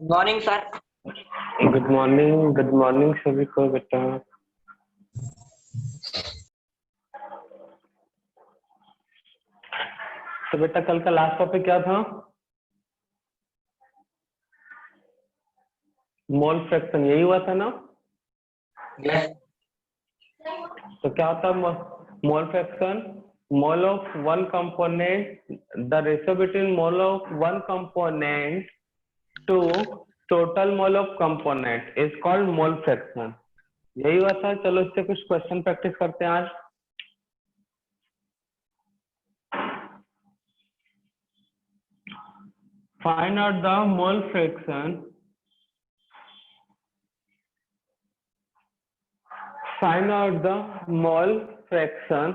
Morning sir. Good morning सभी को बेटा। तो बेटा कल का लास्ट टॉपिक क्या था? मोल फ्रैक्शन, यही हुआ था ना? यस। तो क्या होता है mole fraction? Mole of one component, the ratio between mole of one component to total mole of component is called mole fraction. यही हुआ था। चलो इससे कुछ क्वेश्चन प्रैक्टिस करते हैं आज। Find out the mole fraction. Find out the mole fraction.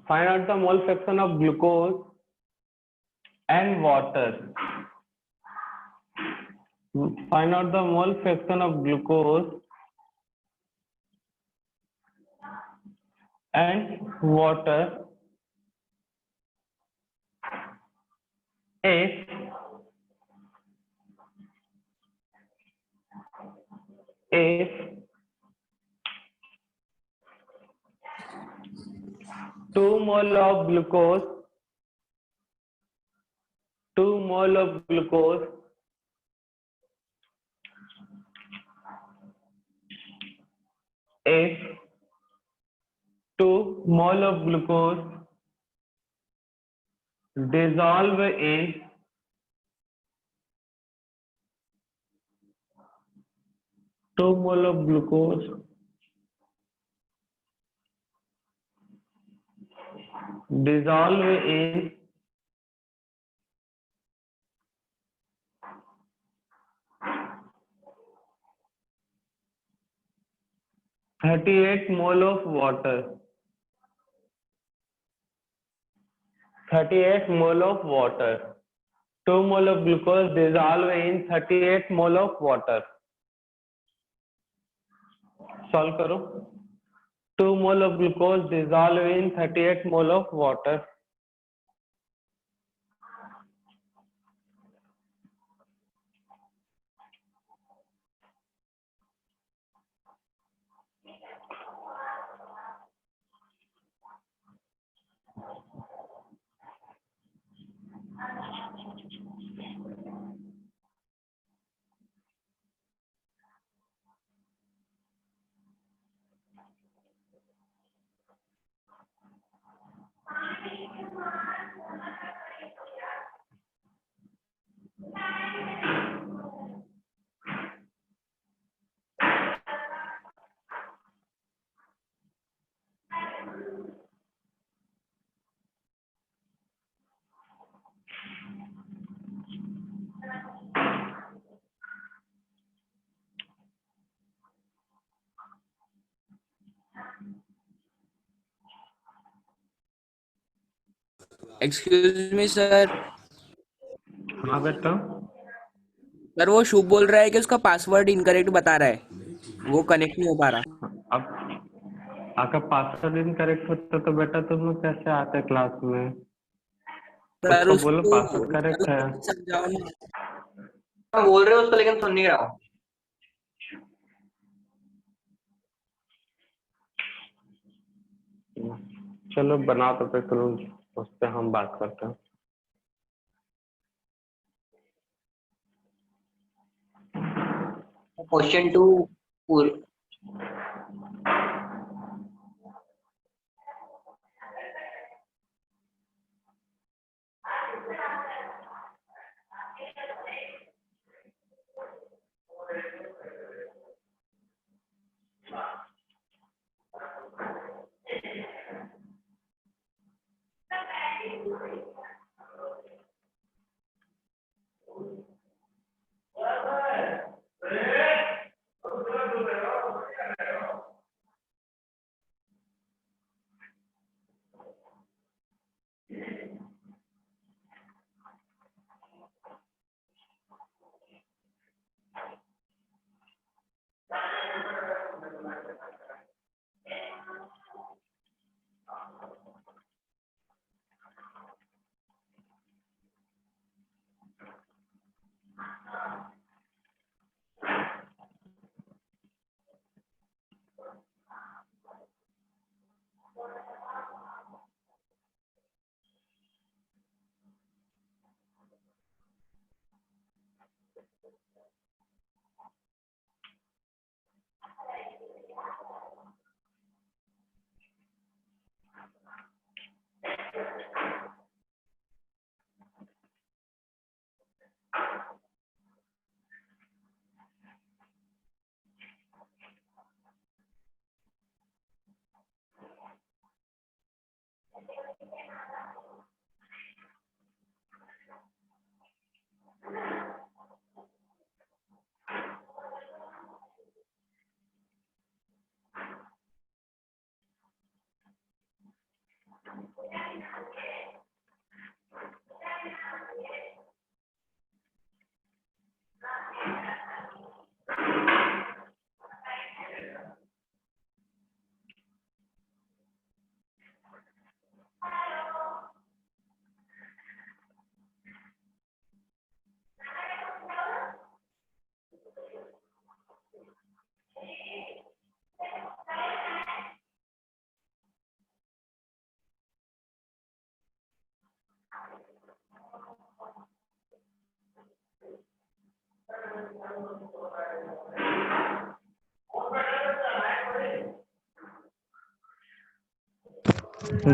Find out the mole fraction of glucose and water. Find out the mole fraction of glucose and water if 2 mole of glucose if 2 mole of glucose dissolve in 2 mole of glucose dissolve in 38 mole of water. 38 mole of water. 2 mole of glucose dissolve in 38 mole of water. Solve करो। 2 mole of glucose dissolve in 38 mole of water. Excuse me sir. हाँ बेटा। Sir वो शुभ बोल रहा है कि उसका password incorrect बता रहा है, वो कनेक्ट नहीं हो पा रहा। अब आपका पासवर्ड इनकरेक्ट होता तो बेटा तुम लोग कैसे आते क्लास में? सर उसको बोलो उसको पासवर्ड करेक्ट है। समझाओ ना। मैं बोल रहे हो उसको लेकिन सुन नहीं रहा हूँ। चलो बना तो फिर तुम, उस पर हम बात करते हैं। Question 2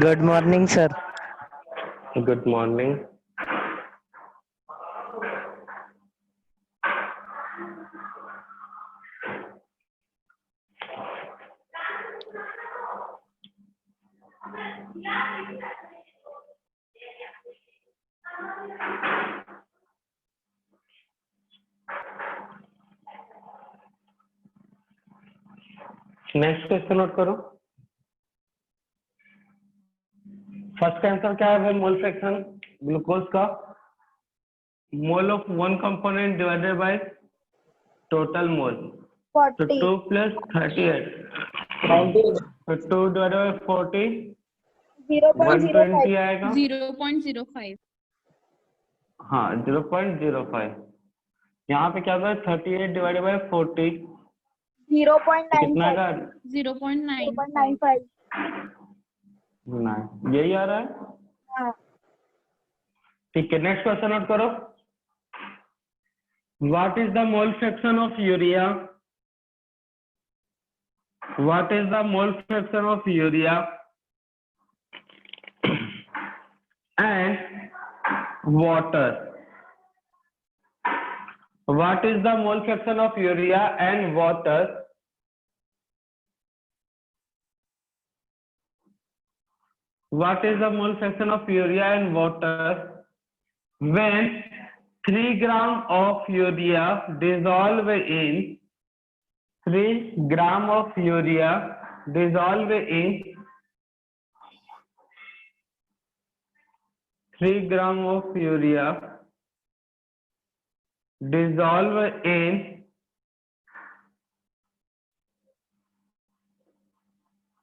Good morning, sir. Good morning. Next question note करो। फर्स्ट का आंसर क्या है? मोल फ्रैक्शन ग्लूकोज का मोल of one component divided by total मोल। तो 40. 2 plus 38, 98. तो 2 डिवाइडेड बाय 40 0.05. 120 आएगा। 0.05. हाँ 0.05। यहाँ पे क्या होगा? 38 डिवाइडेड बाय 40 कितना 0.95. आएगा? 0.9. 0.95. नहीं, यही आ रहा है। हाँ. ठीक है, नेक्स्ट क्वेश्चन नोट करो। What is the mole fraction of urea? What is the mole fraction of urea and water? What is the mole fraction of urea and water? What is the mole fraction of urea and water when 3 gram of urea dissolve in 3 gram of urea dissolve in 3 gram of urea dissolve in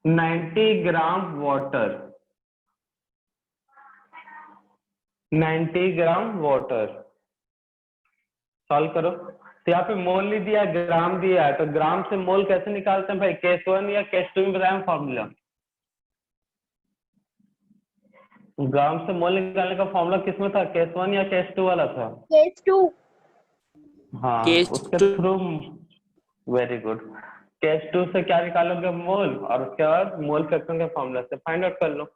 90 gram water। 90 gram water. Solve करो। तो यहाँ पे मोल नहीं दिया, ग्राम दिया है, तो ग्राम से मोल कैसे निकालते हैं भाई? केस 1 या केस 2 में बताया फॉर्मूला। ग्राम से मोल निकालने का फॉर्मूला किसमें था? केस 1 या केस 2 वाला था? Case 2. हाँ, केस उसके 2। थ्रू। Very good. केस 2 से क्या निकालोगे? मोल, और उसके बाद मोल फ्रैक्शन के फॉर्मूला से फाइंड आउट कर लो।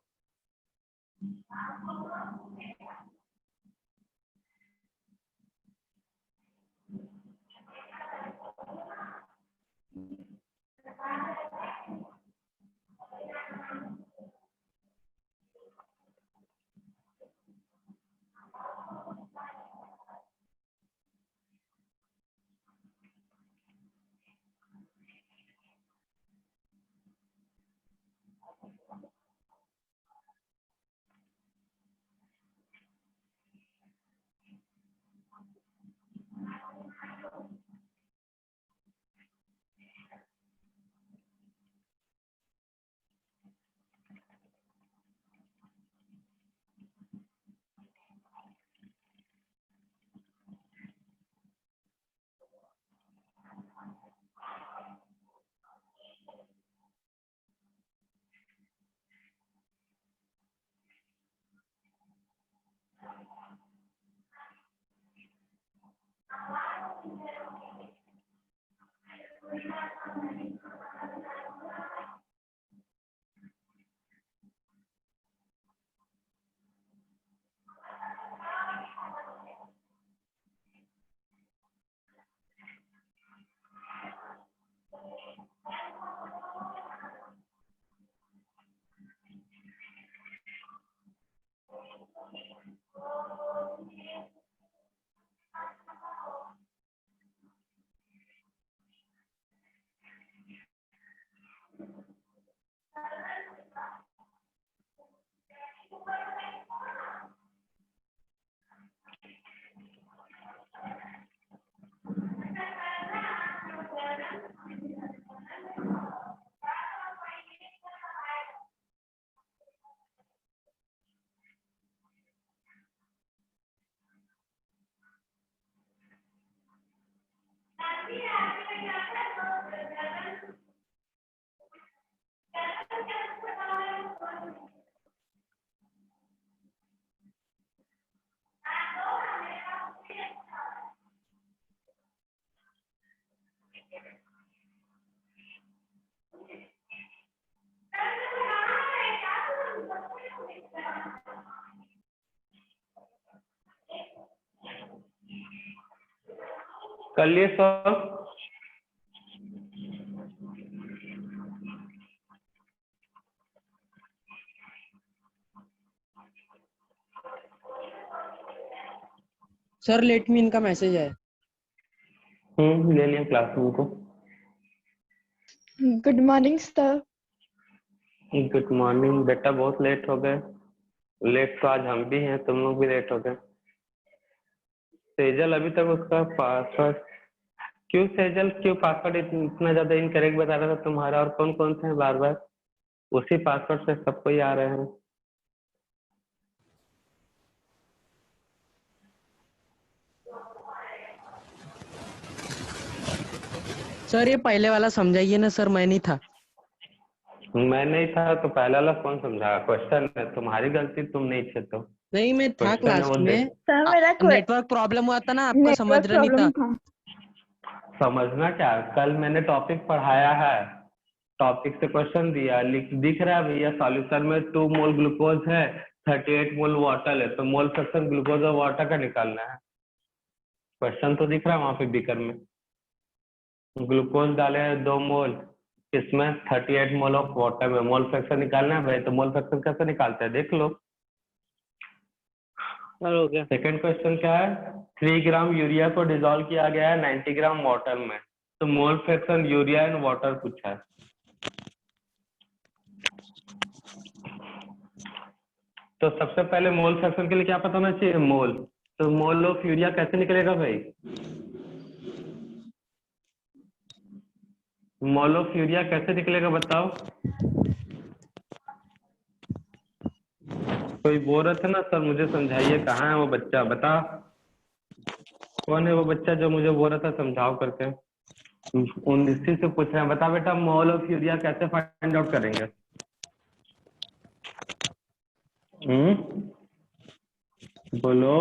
कर लिए सर? सर लेट मी इनका मैसेज है। ले लिया क्लासरूम को। Good morning sir. Good morning बेटा, बहुत लेट हो गए। लेट तो आज हम भी हैं, तुम लोग भी लेट हो गए। सेजल अभी तक उसका पासवर्ड क्यों? सेजल क्यों पासवर्ड इतना ज्यादा इनकरेक्ट बता रहा था तुम्हारा? और कौन कौन से हैं बार बार उसी पासवर्ड से सबको ही आ रहे हैं? सर ये पहले वाला समझाइए ना सर, मैं नहीं था। मैं नहीं था तो पहला वाला कौन समझा? क्वेश्चन है, तुम्हारी गलती, तुम नहीं थे तो। नहीं मैं था क्वेश्चन है क्लास वो में। सर मेरा नेटवर्क प्रॉब्लम हुआ था ना, आपको समझ नेटवर्क रहा नहीं था। प्रॉब्लम था। समझना क्या, कल मैंने टॉपिक पढ़ाया है, टॉपिक से क्वेश्चन दिया, दिख रहा है भैया सॉल्यूशन में 2 मोल ग्लूकोज है, 38 मोल वाटर है, तो मोल फ्रैक्शन ग्लूकोज और वाटर का निकालना है। क्वेश्चन तो दिख रहा है वहां पे बीकर में। ग्लूकोज डाले हैं 2 मोल, इसमें 38 मोल ऑफ वाटर में मोल फ्रैक्शन निकालना है भाई, तो मोल फ्रैक्शन कैसे निकालते हैं देख लो। हो गया। सेकंड क्वेश्चन क्या है? 3 ग्राम यूरिया को डिसॉल्व किया गया है 90 ग्राम वाटर में, तो mole fraction urea and water पूछा है। तो सबसे पहले मोल फ्रैक्शन के लिए क्या पता होना चाहिए? मोल। तो मोल ऑफ यूरिया कैसे निकलेगा भाई? मोल ऑफ यूरिया कैसे निकलेगा बताओ? कोई बोल रहा था ना सर मुझे समझाइए, कहाँ है वो बच्चा? बता कौन है वो बच्चा जो मुझे बोल रहा था समझाओ करके। उन इसी से पूछ रहे हैं, बता बेटा मोल ऑफ यूरिया कैसे फाइंड आउट करेंगे? बोलो।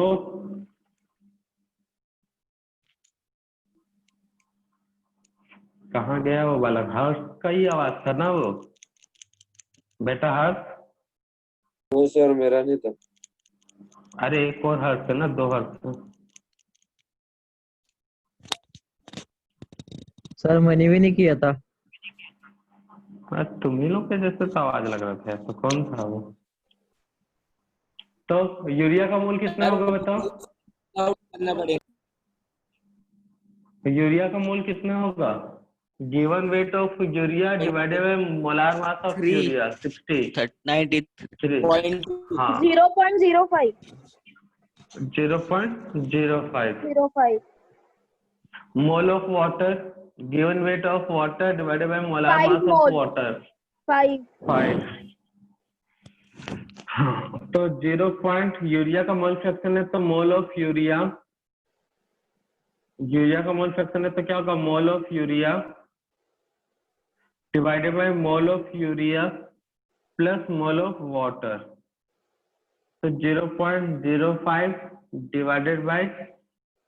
कहाँ गया वो बालक? हर्ष का ही आवाज था ना वो? बेटा हर्ष? वो सर मेरा नहीं था। अरे एक और हर्ष है ना, 2 हर्ष है। सर मैंने भी नहीं किया था। तुम ही लोग के जैसे तो आवाज लग रहा था, तो कौन था वो? तो यूरिया का मोल कितना होगा बताओ? करना पड़ेगा। यूरिया का मोल कितना होगा? Given weight of urea divided by molar mass of 3 urea 60 93.2 हाँ 0.05 0.05 05 मोल of water, given weight of water divided bye molar 5 mass of mole water 5 5। तो 0 पॉइंट यूरिया का मोल फ्रैक्शन है, तो मोल ऑफ यूरिया, यूरिया का mole fraction है तो क्या होगा? Mole of urea divided by mole of urea plus mole of water, तो 0.05 डिवाइडेड बाय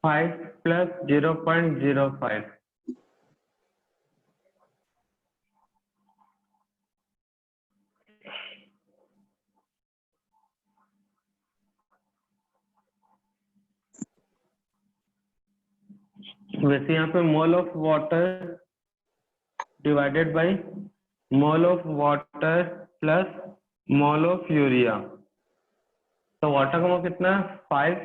5 प्लस 0.05, वैसे यहाँ पे मोल of water divided by mole of water plus mole of urea. तो वाटर का मोल कितना है 5,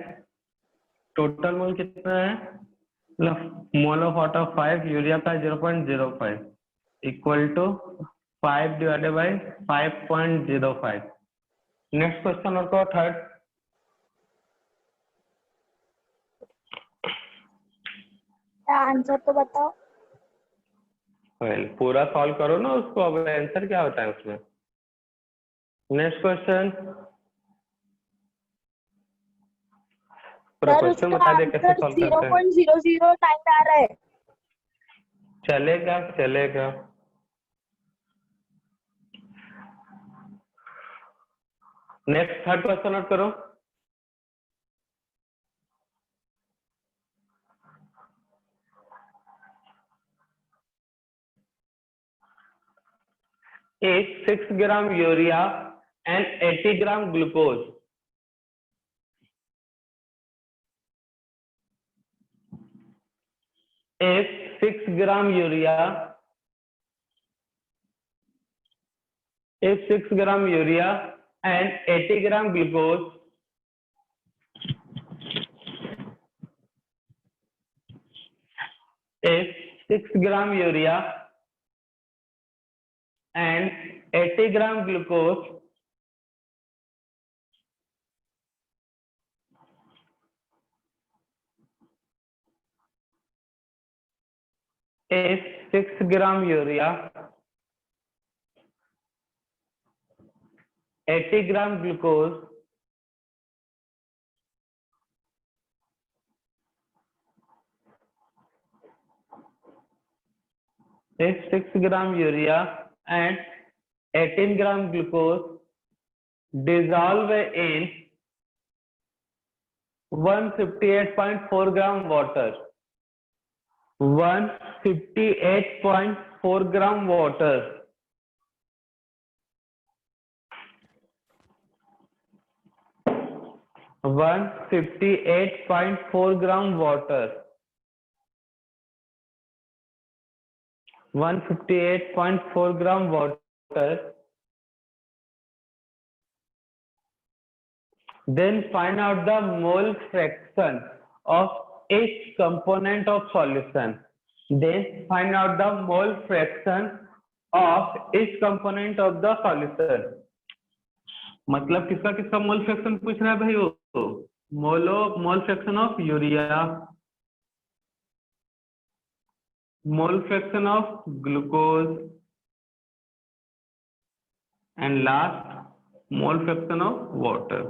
टोटल मोल कितना है मतलब मोल ऑफ वाटर 5, यूरिया का 0.05 equal to 5 divided by 5.05। Next question और को थर्ड। आंसर तो बताओ। पूरा सॉल्व करो ना उसको, अब आंसर क्या होता है उसमें। नेक्स्ट क्वेश्चन, पूरा सर क्वेश्चन उसका बता दे कैसे आंसर सॉल्व करते हैं। 0.009 आ रहा है। चलेगा चलेगा। नेक्स्ट थर्ड क्वेश्चन नोट करो। If 6 gram urea and 80 gram glucose if 6 gram urea and 80 gram glucose if 6 gram urea and 80 gram glucose if 6 gram urea 80 gram glucose if 6 gram urea and 18 gram glucose dissolve in 158.4 gram water 158.4 gram water 158.4 gram water 158.4 gram water, then find out the mole fraction of each component of solution. Then find out the mole fraction of each component of the solution. मतलब किसका किसका mole fraction पूछ रहा है भाई वो mole fraction of urea, mole fraction of glucose and last mole fraction of water.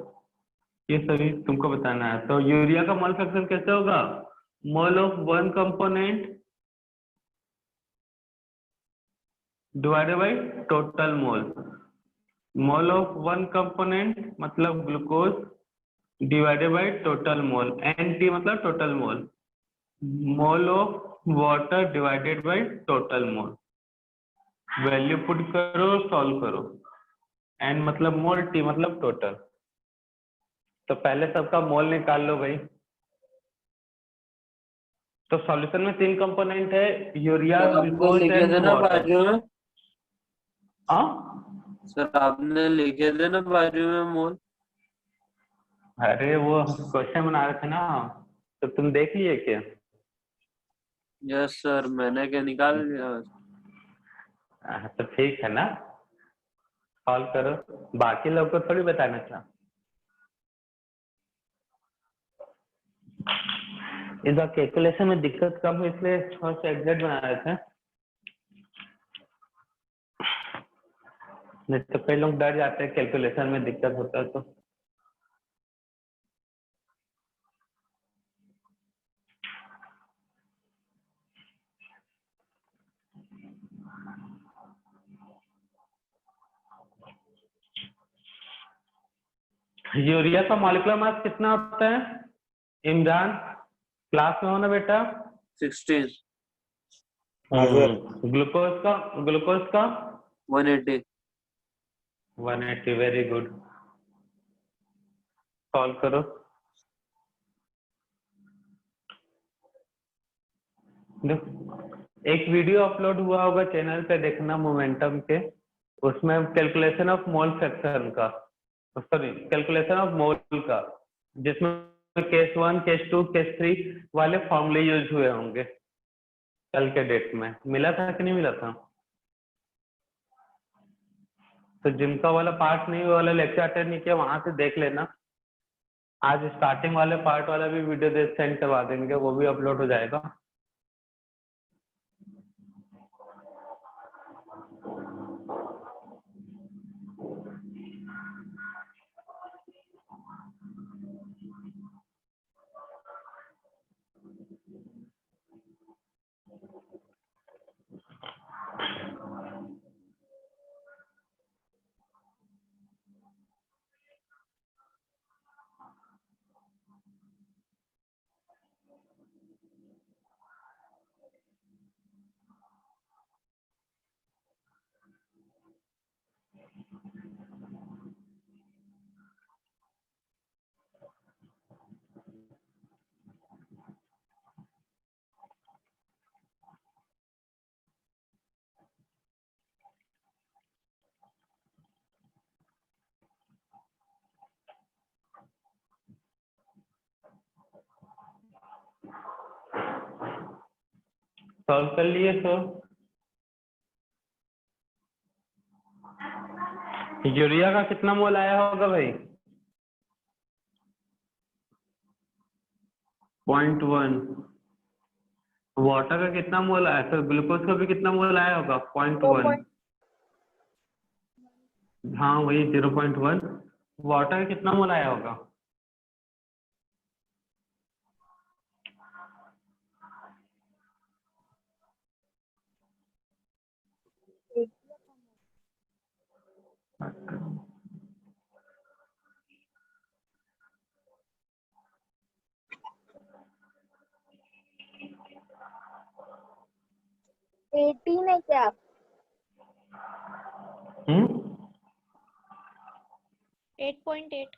ये सभी तुमको बताना है। तो यूरिया का मोल फ्रैक्शन कैसे होगा, mole of one component divided by total mole. Mole of one component मतलब glucose divided by total mole, NT मतलब total mole. Mole of water divided by total mole. Value put करो, solve करो। N मतलब mole, T मतलब total. तो पहले सबका मोल निकाल लो भाई। तो सॉल्यूशन में 3 कंपोनेंट है, यूरिया, आपने ग्लूकोज लिखे एंड थे ना वाटर। बाजू में। हाँ सर आपने लिखे थे ना बाजू में मोल। अरे वो क्वेश्चन बना रहे थे ना, तो तुम देख लिए क्या। यस सर, मैंने क्या निकाल लिया। तो ठीक है ना, सॉल्व करो। बाकी लोग को थोड़ी बताना था। इस बार कैलकुलेशन में दिक्कत कम हुई इसलिए थोड़ा सा एग्जैक्ट बना रहे थे, नहीं तो कई लोग डर जाते हैं कैलकुलेशन में दिक्कत होता है तो। यूरिया का मॉलिक्यूलर मास कितना होता है इमरान, क्लास में हो ना बेटा। 16। ग्लूकोज का 180। 180, वेरी गुड। सॉल्व करो। एक वीडियो अपलोड हुआ होगा चैनल पे, देखना मोमेंटम के, उसमें कैलकुलेशन ऑफ मोल फ्रैक्शन का, सॉरी कैलकुलेशन ऑफ मोल का, जिसमें केस 1, केस 2, केस 3 वाले फॉर्मूले यूज हुए होंगे कल के डेट में। मिला था कि नहीं मिला था? तो जिनका वाला पार्ट नहीं, वाला लेक्चर अटेंड नहीं किया, वहां से देख लेना। आज स्टार्टिंग वाले पार्ट वाला भी वीडियो दे सेंड करवा देंगे, वो भी अपलोड हो जाएगा। सॉल्व कर लिए तो यूरिया का कितना मोल आया होगा भाई? 0.1। वाटर का कितना मोल आया? तो ग्लूकोज का भी कितना मोल आया होगा? 0.1। हाँ वही 0.1। वाटर का कितना मोल आया होगा? एटीन है क्या? 8.8।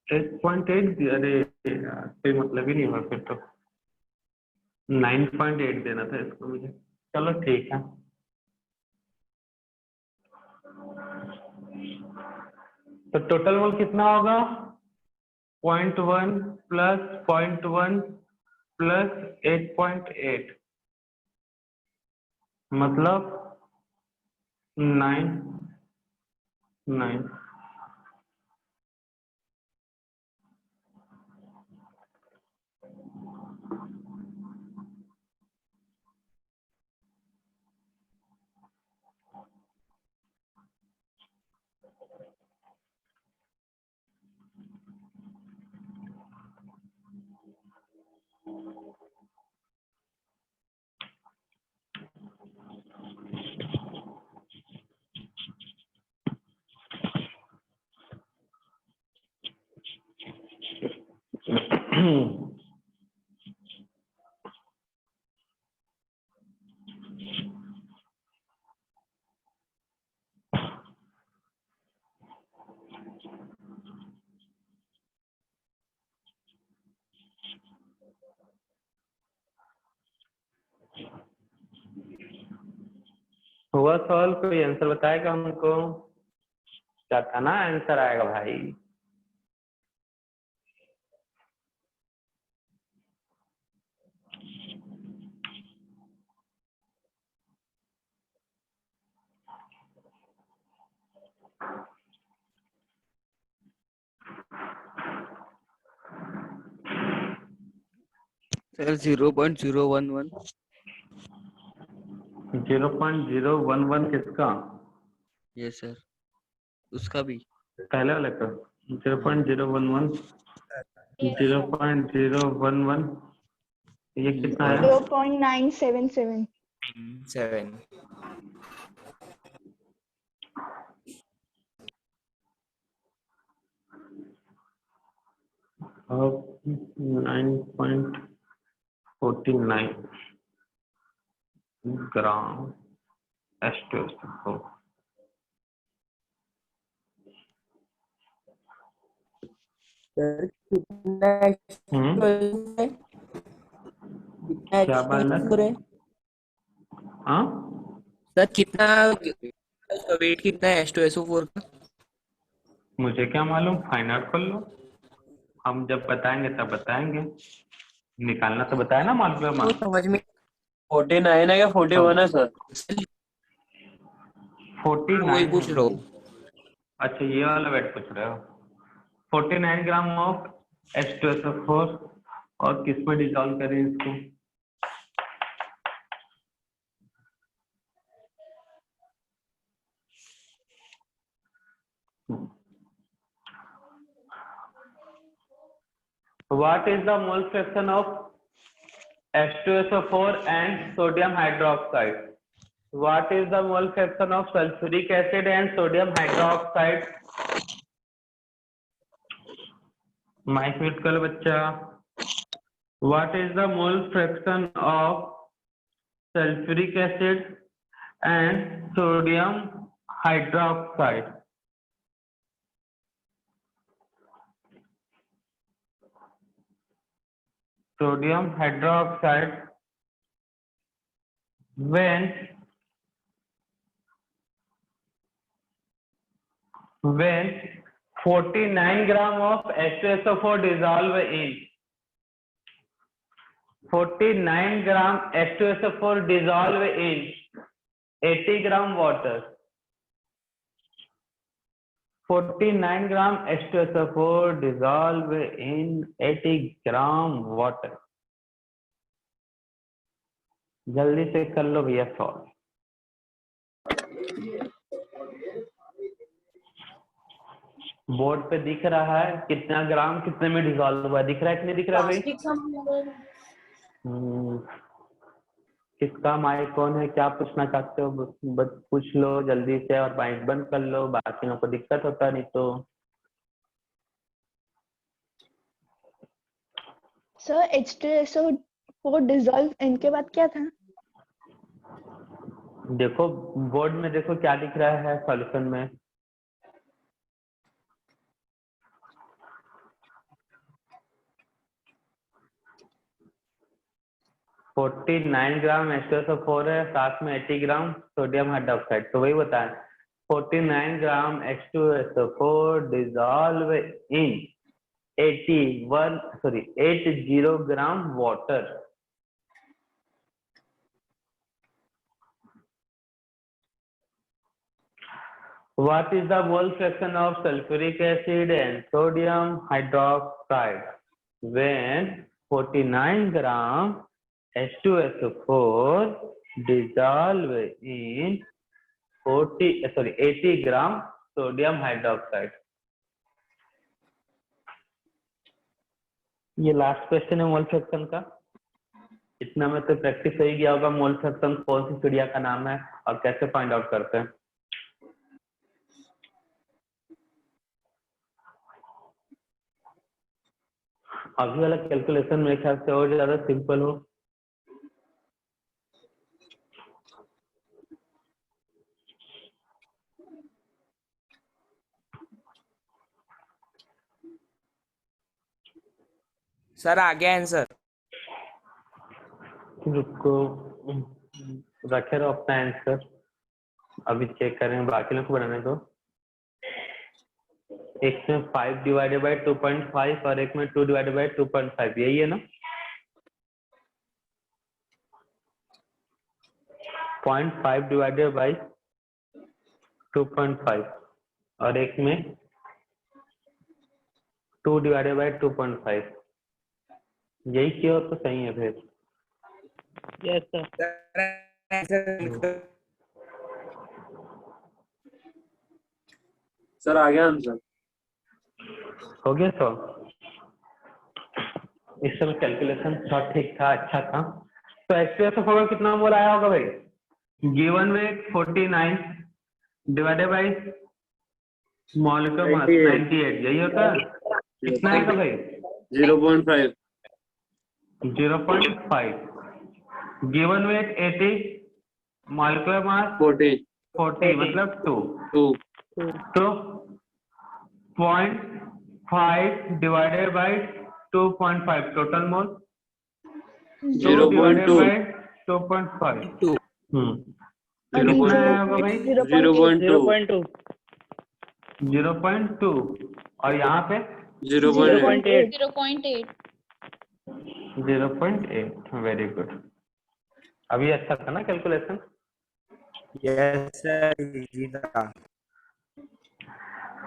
8.8? अरे यार, कोई मतलब ही नहीं हुआ फिर तो। 9.8 देना था इसको मुझे। चलो ठीक है। तो टोटल मोल कितना होगा? 0.1 प्लस 0.1 प्लस 8.8, मतलब 9। हुआ सवाल? कोई आंसर बताएगा हमको? क्या था ना आंसर आएगा भाई? सर 0.011। 0.011 किसका? ये सर उसका भी। पहले वाले का 0.011। Yes, sir. 0.011 ये कितना है? 0.977। 7। अब 9.49 ग्राम H2SO4। सर कितना हम्म, कितना क्या बालक? H2SO4 है हाँ, सर? कितना उसका वेट कितना है H2SO4 का? मुझे क्या मालूम, फाइंड आउट कर लो। हम जब बताएंगे तब बताएंगे। निकालना तो बताया ना मॉलिक्यूलर वो मास। समझ में 49 है क्या 41 है सर? 49 वही पूछ है। रहा हूँ। अच्छा, ये वाला वेट पूछ रहे हो। 49 ग्राम ऑफ H2SO4। और किस में डिसॉल्व करें इसको? What is the mole fraction of H2SO4 and sodium hydroxide? What is the mole fraction of sulfuric acid and sodium hydroxide? Mic mute कर लो बच्चा। What is the mole fraction of sulfuric acid and sodium hydroxide? Sodium hydroxide when 49 gram of H2SO4 dissolve in 49 gram H2SO4 dissolve in 80 gram water. 49 gram H2SO4 dissolve in 80 gram water. जल्दी से कर लो भैया solve. Board पे दिख रहा है कितना ग्राम कितने में डिसॉल्व हुआ, दिख रहा है कि नहीं दिख रहा है भाई? किसका माइक कौन है, क्या पूछना चाहते हो बस पूछ लो जल्दी से, और माइक बंद कर लो, बाकियों को दिक्कत होता नहीं तो। सर H2SO4 डिसॉल्व इनके बाद क्या था? देखो बोर्ड में देखो क्या दिख रहा है सॉल्यूशन में। $49 ग्राम H2SO4 है, साथ में 80 ग्राम सोडियम हाइड्रोक्साइड, तो वही बताएं 49 ग्राम H2SO4 dissolve in 80 gram water. What is the mole fraction of sulfuric acid and sodium hydroxide when 49 gram H2SO4 dissolve in 80 gram sodium hydroxide? ये लास्ट क्वेश्चन है mole fraction का। इतना में तो practice हो ही गया होगा मोल फ्रैक्शन कौन सी चिड़िया का नाम है और कैसे फाइंड आउट करते हैं। अभी वाला कैलकुलेशन मेरे ख्याल से और ज्यादा सिंपल हो। सर आ गया आंसर। रुको, रखे रहो अपना आंसर, अभी चेक करें, बाकी लोग को बनाने दो। एक में 5 डिवाइडेड बाई 2.5 और एक में 2 डिवाइडेड बाई 2.5, यही है ना? 0.5 डिवाइडेड बाई 2.5 और एक में 2 डिवाइडेड बाई 2.5, यही किया तो सही है फिर। Yes sir. सर आ गया आंसर। हो गया तो इस समय कैलकुलेशन थोड़ा ठीक था, अच्छा था। तो H2SO4 कितना मोल आया होगा भाई? Given weight 49 divided by molecular mass 98, यही होता है। कितना आएगा भाई? 0.5। 0.5। गिवन वेट 80, मॉलिक्यूलर मास 40 मतलब 2। तो 0.5 5 divided by 2.5 total mole. 2 divided 0.2 by 2.5. 2 और कितना नीचे आएगा भाई? 0.8 0.2 0.2 और यहाँ पे 0.8 0.8 0.8. Very good. अभी अच्छा था ना कैलकुलेशन? यस सर इजी था।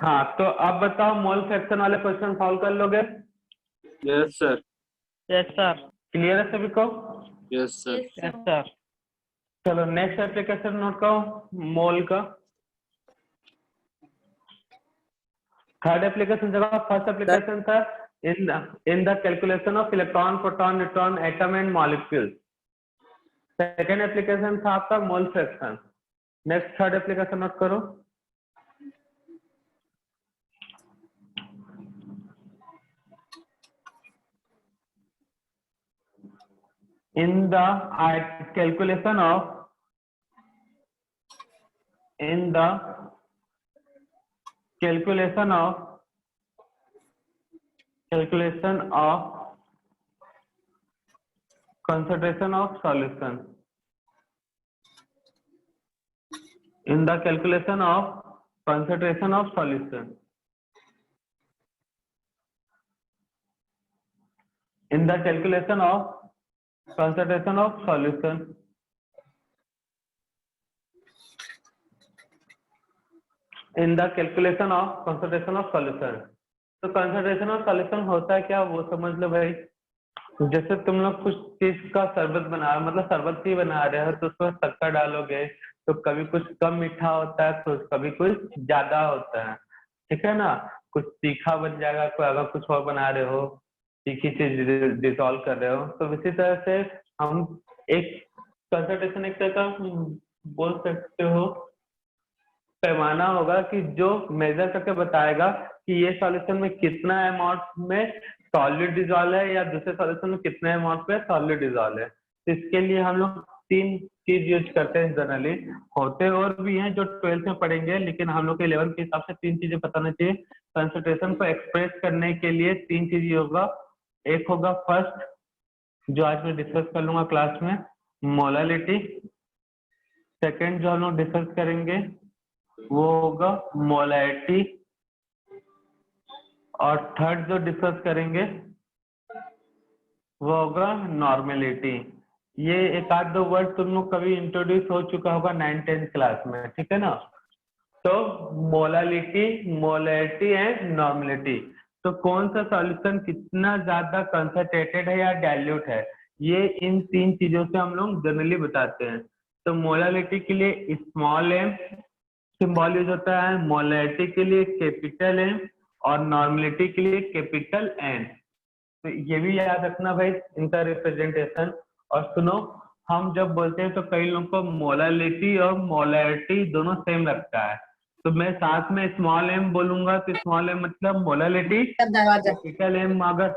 हाँ, तो अब बताओ मोल फ्रैक्शन वाले क्वेश्चन सॉल्व कर लोगे? यस सर क्लियर है सभी को? यस सर चलो नेक्स्ट एप्लीकेशन नोट करो मोल का. थर्ड एप्लीकेशन जगह फर्स्ट एप्लीकेशन था in the calculation of electron, proton, neutron, atom and molecule. Second application था आपका mole fraction. Next third application note करो. In the calculation of concentration of solution. In the calculation of concentration of solution. In the calculation of concentration of solution. In the calculation of concentration of solution. तो concentration of solution होता है क्या वो समझ लो भाई. जैसे तुम लोग कुछ चीज का शरबत बना मतलब शरबत ही बना रहे हो तो उसमें शक्कर डालोगे तो कभी कुछ कम मीठा होता है तो कभी कुछ ज्यादा होता है. ठीक है ना. कुछ तीखा बन जाएगा कोई अगर कुछ और बना रहे हो तीखी चीज डिसॉल्व कर रहे हो तो इसी तरह से हम एक कंसंट्रेशन एक तरह का बोल सकते हो पैमाना होगा कि जो मेजर करके बताएगा कि ये सॉल्यूशन में कितना अमाउंट में सॉलिड डिजॉल्व है या दूसरे सॉल्यूशन में कितने अमाउंट पे सॉलिड डिजॉल्व है. तो इसके लिए हम लोग तीन चीज यूज करते हैं जनरली. होते और भी हैं जो 12th में पढ़ेंगे लेकिन हम लोग के 11th के हिसाब से तीन चीजें बताना चाहिए. कंसंट्रेशन को एक्सप्रेस करने के लिए तीन चीज होगा. एक होगा फर्स्ट जो आज मैं डिस्कस कर लूंगा क्लास में मोलालिटी. सेकेंड जो हम लोग डिस्कस करेंगे वो होगा मोलैरिटी और थर्ड जो डिस्कस करेंगे वो होगा नॉर्मेलिटी. ये एक आध दो वर्ड तुम लोग कभी इंट्रोड्यूस हो चुका होगा 9th-10th क्लास में. ठीक है ना. तो मोलालिटी मोलैरिटी एंड नॉर्मेलिटी. तो कौन सा सॉल्यूशन कितना ज्यादा कंसंट्रेटेड है या डाइल्यूट है ये इन तीन चीजों से हम लोग जनरली बताते हैं. तो मोलालिटी के लिए स्मॉल एम सिंबल यूज होता है. मोलैरिटी के लिए कैपिटल एम और नॉर्मेलिटी के लिए कैपिटल एन. तो ये भी याद रखना भाई इनका रिप्रेजेंटेशन. और सुनो हम जब बोलते हैं तो कई लोगों को मोलालिटी और मोलैरिटी दोनों सेम लगता है. तो मैं साथ में स्मॉल एम बोलूंगा तो स्मॉल एम मतलब मोलालिटी. कैपिटल एम अगर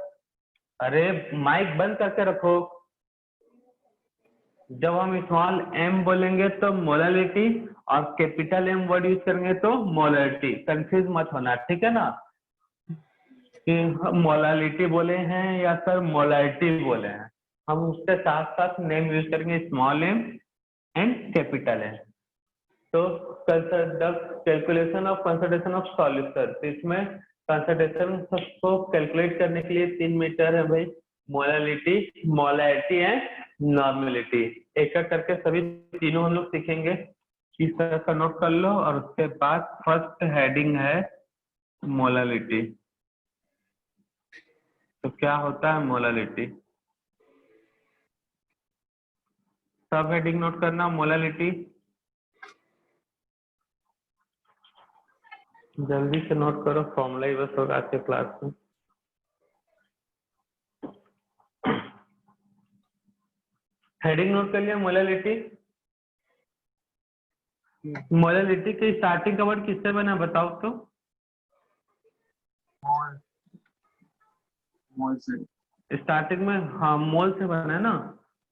अरे माइक बंद करके रखो. जब हम स्मॉल एम बोलेंगे तो मोलालिटी और कैपिटल एम वर्ड यूज करेंगे तो मोलैरिटी. कंफ्यूज मत होना. ठीक है ना कि मोलालिटी बोले हैं या सर मोलैरिटी बोले हैं. हम उसके साथ साथ नेम यूज करेंगे small M and capital M. तो calculation of concentration of solution. तो इसमें कंसंट्रेशन को कैलकुलेट करने के लिए 3 मीटर है भाई. Molality molarity and normality. एक एक करके सभी तीनों हम लोग सीखेंगे. इस तरह का नोट कर लो. और उसके बाद फर्स्ट हेडिंग है मोलालिटी. तो क्या होता है मोलालिटी. सब हेडिंग नोट करना. मोलालिटी जल्दी से नोट करो. फॉर्मूला ही बस होगा आज के क्लास में. हेडिंग नोट कर लिया. मोलालिटी. मोलालिटी की स्टार्टिंग का वर्ड किससे बना बताओ तो. मोल से. स्टार्टिंग में हाँ मोल से बना है ना.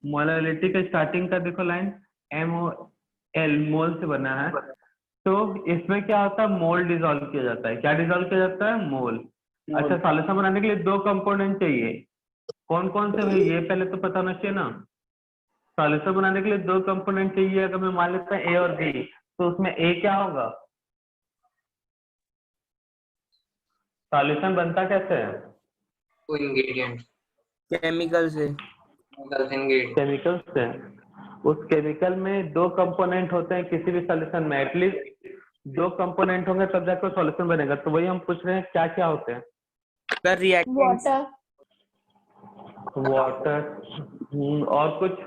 मोलालिटी का स्टार्टिंग का देखो लाइन MOL मोल से बना है. तो इसमें क्या होता है मोल डिसॉल्व किया जाता है. क्या डिसॉल्व किया जाता है मोल. अच्छा, सॉल्यूशन बनाने के लिए दो कंपोनेंट चाहिए। कौन कौन से भाई, ये पहले तो पता होना चाहिए ना। सॉल्यूशन बनाने के लिए दो कंपोनेंट चाहिए। अगर मैं मान लेता हूँ ए और बी, तो उसमें ए क्या होगा? सॉल्यूशन बनता कैसे है? टू इंग्रेडिएंट, केमिकल से। इंग्रेडिएंट। केमिकल से। उस केमिकल में दो कंपोनेंट होते हैं किसी भी सॉल्यूशन में, एटलीस्ट दो कंपोनेंट होंगे तब जाकर सॉल्यूशन बनेगा। तो वही हम पूछ रहे हैं, क्या क्या होते हैं? Sir reactants. वाटर, वाटर और कुछ?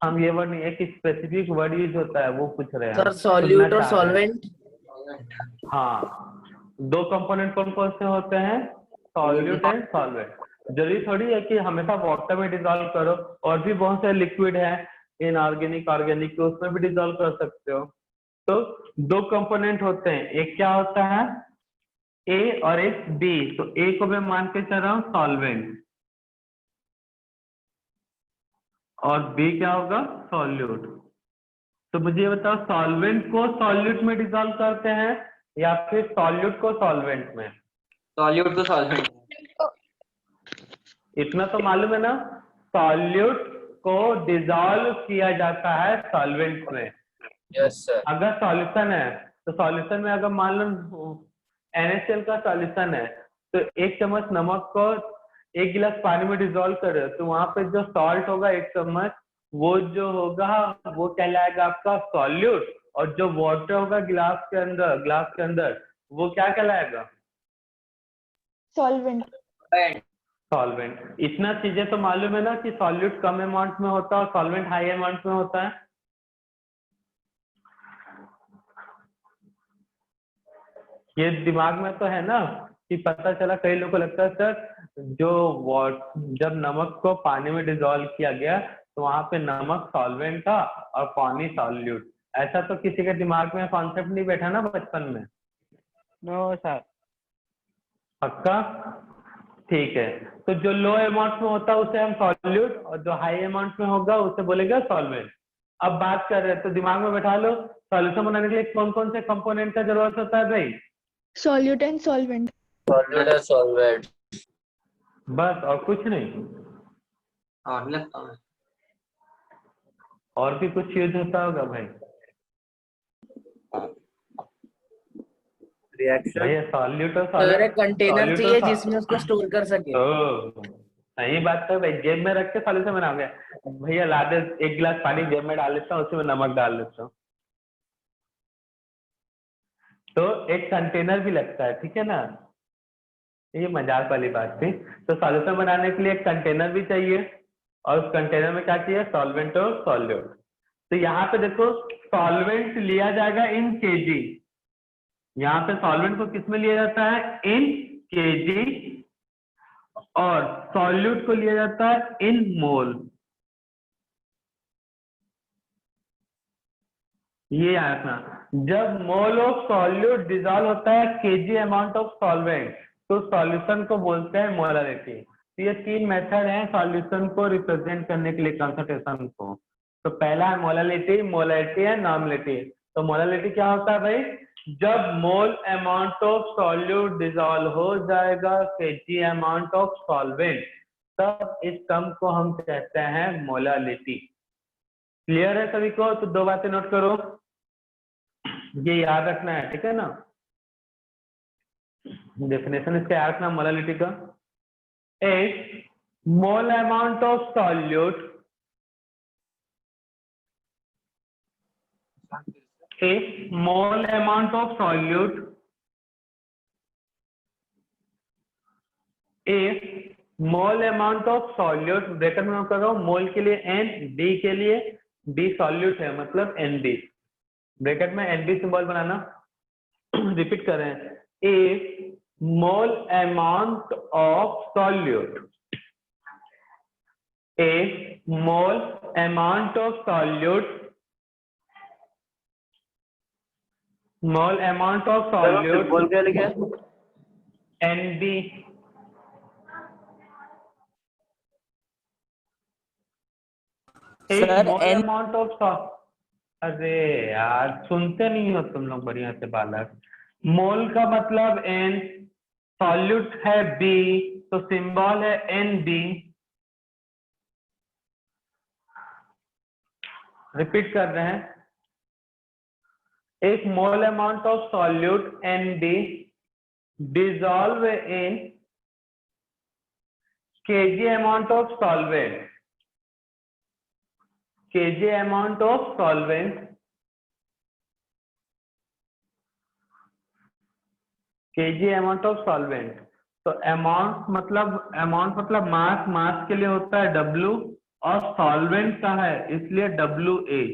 हम ये वर्ड नहीं, एक स्पेसिफिक वर्ड यूज होता है वो पूछ रहे हैं सर हम। सॉल्यूट सुनना और चाह रहे हैं। सॉल्वेंट। हाँ, दो कंपोनेंट कौन कौन से होते हैं? Solute and solvent. जरूरी थोड़ी है कि हमेशा वाटर में डिजोल्व करो, और भी बहुत सारे लिक्विड है इनऑर्गेनिक ऑर्गेनिक, उसमें भी डिजोल्व कर सकते हो। तो दो कंपोनेंट होते हैं, एक क्या होता है ए और एक बी। तो ए को मैं मान के चल रहा हूँ सॉल्वेंट, और बी क्या होगा? सॉल्यूट। तो मुझे ये बताओ, सॉल्वेंट को सॉल्यूट में डिजोल्व करते हैं या फिर सॉल्यूट को सॉल्वेंट में? सॉल्यूट को सॉल्वेंट। इतना तो मालूम है ना, सॉल्यूट को डिजोल्व किया जाता है सॉल्वेंट में। Yes sir. अगर सॉल्यूशन है तो सॉल्यूशन में अगर मान लो NaCl का सॉल्यूशन है, तो एक चम्मच नमक को एक गिलास पानी में डिजोल्व करे, तो वहां पे जो सॉल्ट होगा एक चम्मच, वो जो होगा वो कहलाएगा आपका सॉल्यूट, और जो वाटर होगा गिलास के अंदर वो क्या कहलाएगा? सॉल्वेंट। सॉल्वेंट। इतना चीजें तो मालूम है ना कि सॉल्यूट कम अमाउंट में होता है और सॉल्वेंट हाई अमाउंट में होता है। ये दिमाग में तो है ना कि पता चला। कई लोगों को लगता है सर जब नमक को पानी में डिजोल्व किया गया तो वहां पे नमक सॉल्वेंट था और पानी सॉल्यूट। ऐसा तो किसी के दिमाग में कॉन्सेप्ट नहीं बैठा ना बचपन में। No sir. पक्का? ठीक है। तो जो लो अमाउंट में होता है उसे हम सॉल्यूट, और जो हाई अमाउंट में होगा उसे बोलेगा सॉल्वेंट। अब बात कर रहे हैं तो दिमाग में बैठा लो, सॉल्यूशन बनाने के लिए कौन कौन से कंपोनेंट का जरूरत होता है भाई? Solute and solvent. सॉल्यूट और सॉल्वेंट। बस, और कुछ नहीं? और भी कुछ यूज होता होगा भाई? रिएक्शन। भैया सॉल्यूट और सर एक सॉल्यूट कंटेनर चाहिए जिसमें उसको स्टोर कर सके। सही बात है भाई, जेब में रख के सॉल्यूशन बनाओगे। भैया ला दे, एक गिलास पानी जेब में डाल लेता हूँ, उसी में नमक डाल देता हूँ, तो एक कंटेनर भी लगता है, ठीक है ना। ये मजाक वाली बात थी। तो सॉल्यूशन बनाने के लिए एक कंटेनर भी चाहिए, और उस कंटेनर में क्या चाहिए? सॉल्वेंट और सॉल्यूट। तो यहाँ पे देखो, सॉल्वेंट लिया जाएगा इन केजी। यहाँ पे सॉल्वेंट को किस में लिया जाता है? इन केजी। और सॉल्यूट को लिया जाता है इन मोल। ये याद रखना, जब मोल ऑफ सॉल्यूट डिजॉल्व होता है केजी अमाउंट ऑफ सॉल्वेंट, तो सॉल्यूशन को बोलते हैं मोलारिटी। तो ये तीन मेथड हैं सॉल्यूशन को रिप्रेजेंट करने के लिए कंसंट्रेशन को। तो पहला है मोलारिटी, मोलारिटी है नॉर्मलिटी। तो मोलारिटी क्या होता है भाई? जब मोल अमाउंट ऑफ सॉल्यूट डिजॉल्व हो जाएगा केजी अमाउंट ऑफ सॉल्वेंट, तब इस टर्म को हम कहते हैं मोलारिटी। क्लियर है सभी को? तो दो बातें नोट करो, ये याद रखना है, ठीक है ना। डेफिनेशन इसका याद रखना मोलारिटी का। एक मोल अमाउंट ऑफ सॉल्यूट, एक मोल अमाउंट ऑफ सॉल्यूट, एक mole amount of solute, bracket में कर रहा हूं, मोल के लिए एन, डी के लिए डी सॉल्यूट है मतलब एनडी, ब्रैकेट में एनडी सिंबल बनाना। रिपीट करें, a mole amount of solute, a mole amount of solute, mole amount of solute बोल के लिखे। ND, sir mole N amount of, अरे यार सुनते नहीं हो तुम लोग बढ़िया से बालक। मोल का मतलब एन, सॉल्यूट है B, तो सिंबल है NB। रिपीट कर रहे हैं, एक mole amount of solute NB dissolve in kg amount of solvent, kg amount of solvent, kg amount of solvent। तो अमाउंट मतलब मास के लिए होता है W, और सॉल्वेंट का है इसलिए WA।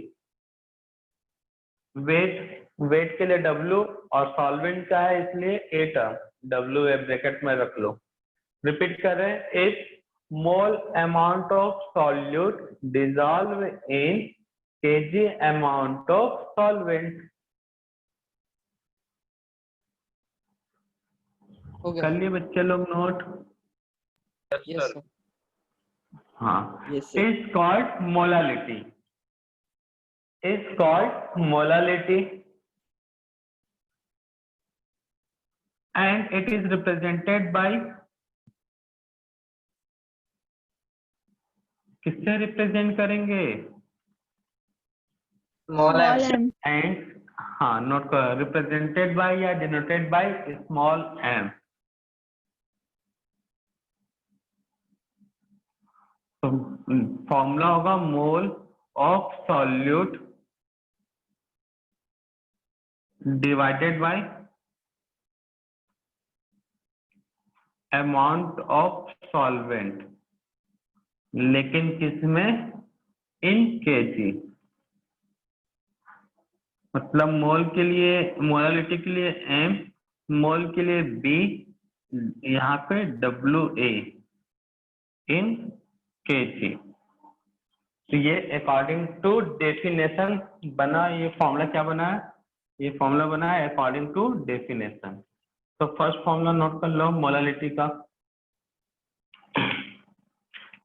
वेट के लिए W और सॉल्वेंट का है इसलिए A टर्म, WA ब्रैकेट में रख लो। रिपीट कर रहे हैं, एक mole amount of solute dissolve in kg amount of solvent. हो गया कर लिए बच्चे लोग नोट? यस सर हाँ, yes sir. is called molality, is called molality, and it is represented by, किससे रिप्रेजेंट करेंगे? Small small m। m, and हाँ नोट कर, रिप्रेजेंटेड बाय या डिनोटेड बाय स्मॉल m। तो फॉर्मूला होगा mole of solute divided bye amount of solvent, लेकिन किसमें? इन KG. मतलब मोल के लिए, मोलालिटी के लिए M, मोल के लिए B, यहाँ पे WA इन केजी। तो ये अकॉर्डिंग टू डेफिनेशन बना, ये फॉर्मूला क्या बना है? ये फॉर्मूला बना है अकॉर्डिंग टू डेफिनेशन। तो फर्स्ट फॉर्मूला नोट कर लो मोलालिटी का।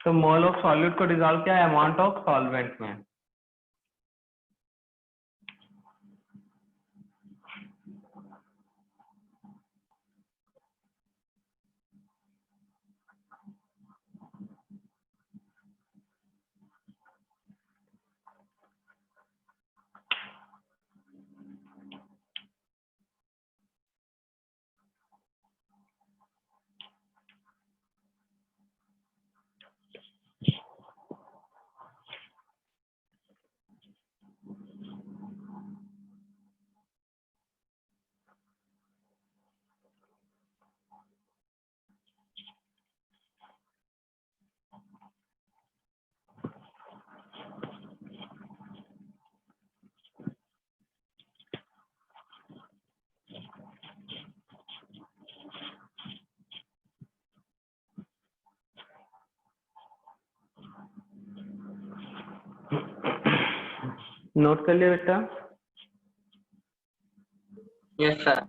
तो मोल ऑफ सॉल्यूट को डिसॉल्व किया है अमाउंट ऑफ सॉल्वेंट में। नोट कर लिया बेटा? Yes sir.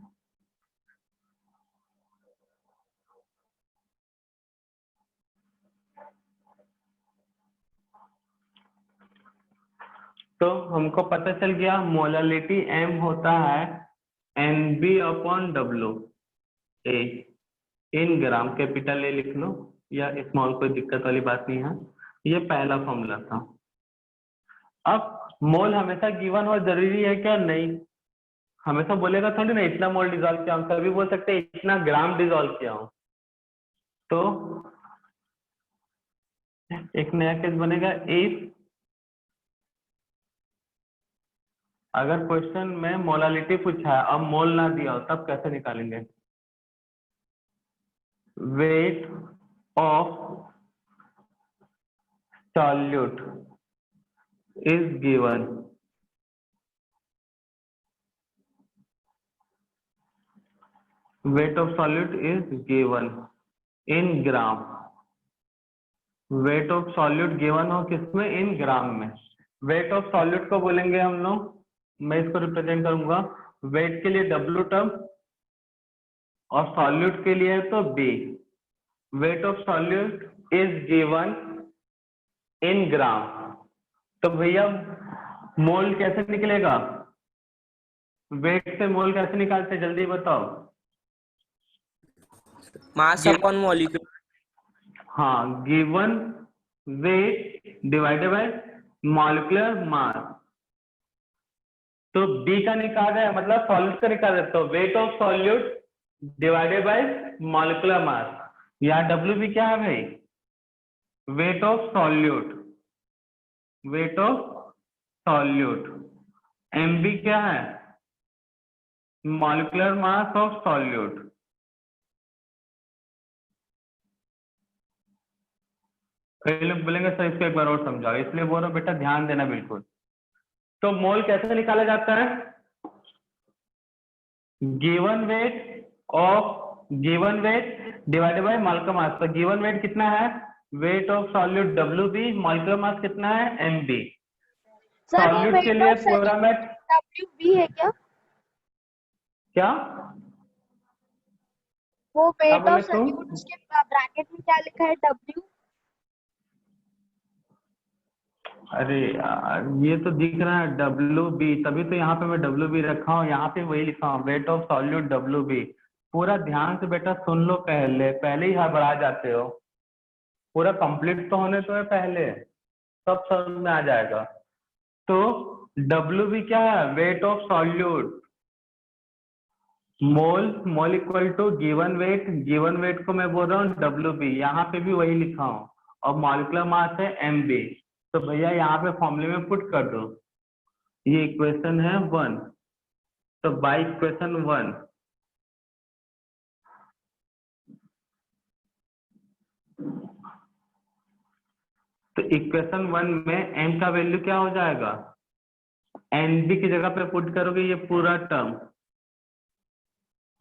तो हमको पता चल गया मोलालिटी M होता है NB upon WA in gram. Capital A लिख लो या स्मॉल, कोई दिक्कत वाली बात नहीं है। ये पहला फॉर्मूला था। अब मोल हमेशा गिवन हो जरूरी है क्या? नहीं, हमेशा बोलेगा थोड़ी ना इतना मोल डिजॉल्व किया हूं, कभी बोल सकते हैं इतना ग्राम डिजॉल्व किया हूं। तो एक नया केस बनेगा, इफ अगर क्वेश्चन में मोलालिटी पूछा है, अब मोल ना दिया हो, तब कैसे निकालेंगे? Wait of solute is given, weight of solute is given in gram, weight of solute given हो किसमें? इन ग्राम में। weight of solute को बोलेंगे हम लोग, मैं इसको रिप्रेजेंट करूंगा, weight के लिए W टर्म और solute के लिए तो B। weight of solute is given in gram। तो भैया मोल कैसे निकलेगा? वेट से मोल कैसे निकालते, जल्दी बताओ। Mass upon molecule. हाँ, given weight divided by molecular mass. तो बी का निकाल है, मतलब सॉल्यूट का निकाल है, तो weight of solute divided by molecular mass. या डब्ल्यू बी क्या है भाई? Weight of solute, weight of solute. M B क्या है? Molecular mass of solute. कई लोग बोलेंगे सर इसको एक बार और समझाओ, इसलिए बोल रहा हूं बेटा ध्यान देना बिल्कुल। तो मोल कैसे निकाला जाता है? Given weight of, given weight divided by molecular mass. तो गिवन वेट कितना है? Weight of solute W B, molecular mass कितना है? M B. सर वो सॉल्यूट के वेट लिए ऑफ पूरा मैं WB है क्या? क्या वो वेट बोले ऑफ तुम? सॉल्यूट उसके ब्रैकेट में क्या लिखा है? W। अरे यार ये तो दिख रहा है डब्ल्यू बी, तभी तो यहाँ पे मैं डब्ल्यू बी रखा हूँ, यहाँ पे वही लिखा हूँ weight of solute W B. पूरा ध्यान से बेटा सुन लो, पहले ही हड़बड़ा जाते हो। पूरा कंप्लीट तो होने तो है पहले, सब समझ में आ जाएगा। तो डब्ल्यू बी क्या है? Weight of solute. Mole equal to given weight, given weight को मैं बोल रहा हूँ डब्ल्यू बी, यहाँ पे भी वही लिखा हूँ। और मॉलिक्यूलर मास है एम बी। तो भैया यहाँ पे फॉर्मूले में पुट कर दो। ये इक्वेशन है 1, तो बाई इक्वेशन 1 तो इक्वेशन 1 में m का वैल्यू क्या हो जाएगा? एन बी की जगह पे पुट करोगे ये पूरा टर्म।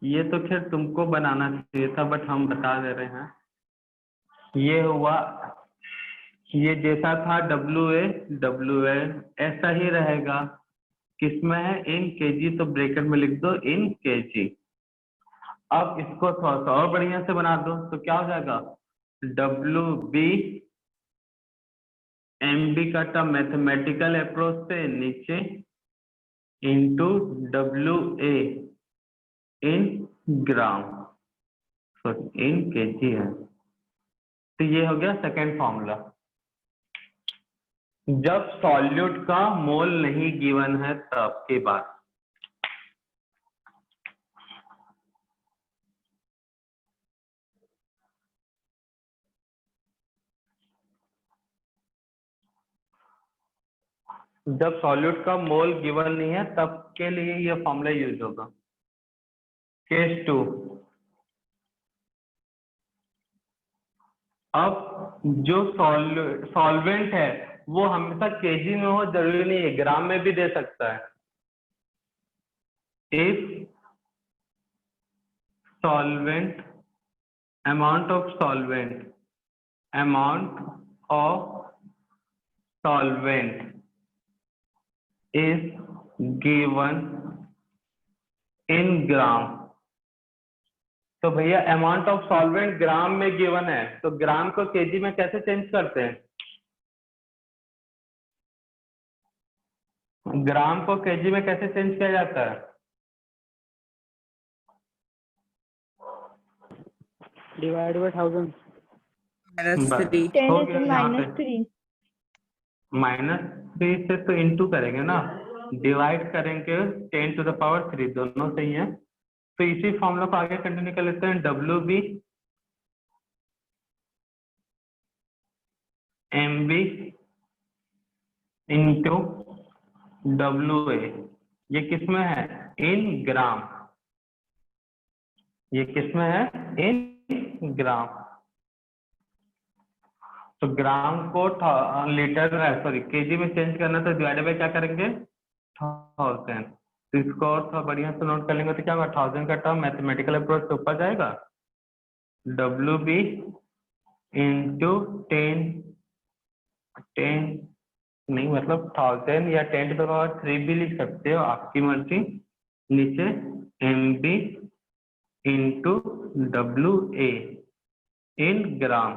ये तो खैर तुमको बनाना चाहिए था, बट हम बता दे रहे हैं। ये हुआ, ये जैसा था डब्ल्यू ए ऐसा ही रहेगा। किसमें है? इन केजी, तो ब्रैकेट में लिख दो इन केजी। अब इसको थोड़ा सा और बढ़िया से बना दो, तो क्या हो जाएगा? डब्ल्यू बी एम बी का टर्म मैथमेटिकल अप्रोच से नीचे into W A in gram, sorry in KG है। तो ये हो गया सेकेंड फॉर्मूला। जब सॉल्यूट का मोल नहीं गिवन है तब के बाद। जब सॉल्यूट का मोल गिवन नहीं है तब के लिए ये फॉर्मूला यूज होगा। केस 2, अब जो सॉल्वेंट है वो हमेशा केजी में हो जरूरी नहीं है, ग्राम में भी दे सकता है। If solvent, amount of solvent is given in gram, तो भैया अमाउंट ऑफ सॉल्वेंट ग्राम में गिवन है, तो ग्राम को केजी में कैसे चेंज करते हैं? ग्राम को केजी में कैसे चेंज किया जाता है? Divide by 1000। -3। 10 हो is गया to यहाँ minus पे 3. -3 से तो इंटू करेंगे ना, डिवाइड करेंगे 10 to the power 3, दोनों सही है। तो इसी फॉर्मूला को आगे कंटिन्यू कर लेते हैं। W B M B into W A, ये किसमें है? इन ग्राम। ये किसमें है? इन ग्राम। तो ग्राम को लीटर, सॉरी केजी में चेंज करना, तो डिवाइडेड बाय क्या करेंगे? 1000। तो इसको और थोड़ा बढ़िया से नोट कर लेंगे तो क्या होगा? 1000 का टर्म मैथमेटिकल अप्रोच से ऊपर जाएगा। डब्ल्यू बी इंटू 10 नहीं, मतलब 1000 या 10 to the power 3 भी लिख सकते हो, आपकी मर्जी। नीचे M B into W A in gram.